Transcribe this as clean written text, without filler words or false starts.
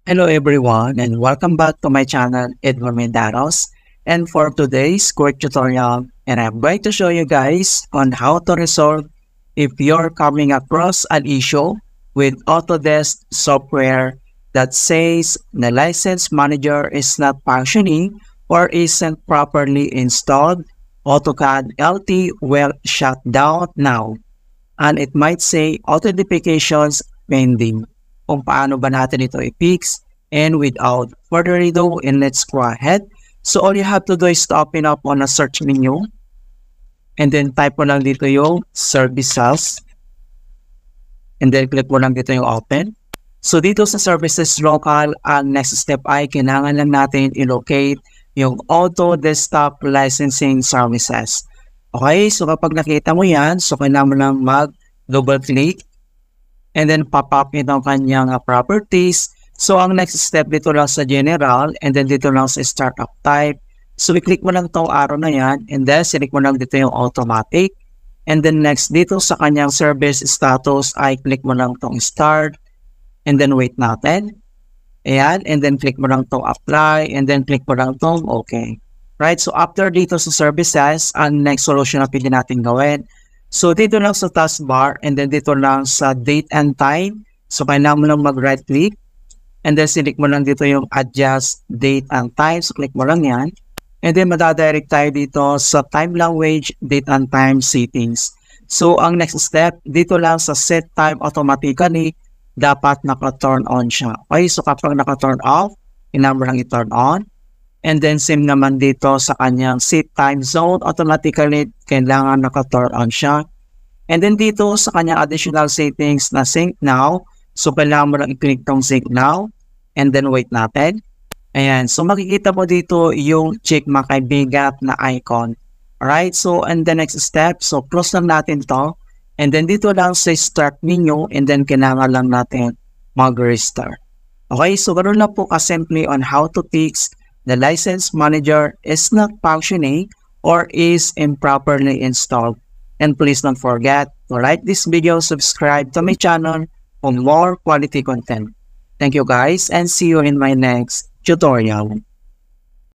Hello everyone and welcome back to my channel Edward Mendaros, and for today's quick tutorial, and I'm going to show you guys on how to resolve if you're coming across an issue with Autodesk software that says the license manager is not functioning or isn't properly installed. AutoCAD LT will shut down now, and it might say authentications pending. Kung paano ba natin ito i-fix. And without further ado, and let's go ahead. So all you have to do is to open up on a search menu. And then type mo lang dito yung services. And then click mo lang dito yung open. So dito sa services local, ang next step ay kailangan lang natin i-locate yung Auto Desktop Licensing Services. Okay, so kapag nakita mo yan, so kailangan mo lang mag-double click. And then pop up itong kanyang properties. So ang next step dito lang sa general and then dito lang sa startup type. So i-click mo lang itong arrow na yan and then select mo lang dito yung automatic. And then next dito sa kanyang service status ay click mo lang itong start and then wait natin. Ayan, and then click mo lang itong apply and then click mo lang itong okay. Right, so after dito sa services, ang next solution na pwede natin gawin. So dito lang sa taskbar and then dito lang sa date and time. So kailangan mo lang mag-right click. And then select mo lang dito yung adjust date and time. So click mo lang yan. And then madadirect tayo dito sa time language, date and time settings. So ang next step, dito lang sa set time automatically, dapat naka-turn on siya. Okay, so kapag naka-turn off, kailangan mo lang i-turn on. And then same naman dito sa kanyang set time zone, automatically kailangan naka-turn on siya. And then dito sa kanyang additional settings na sync now, so kailangan mo lang i-click tong sync now. And then wait natin. Ayan. So makikita mo dito yung check makaibigat na icon. Alright. So and the next step. So close lang natin to. And then dito lang sa start menu. And then kailangan lang natin mag-restart. Okay. So ganoon lang po ka-simply on how to fix the license manager is not functioning or is improperly installed. And please don't forget to like this video, subscribe to my channel for more quality content. Thank you guys and see you in my next tutorial.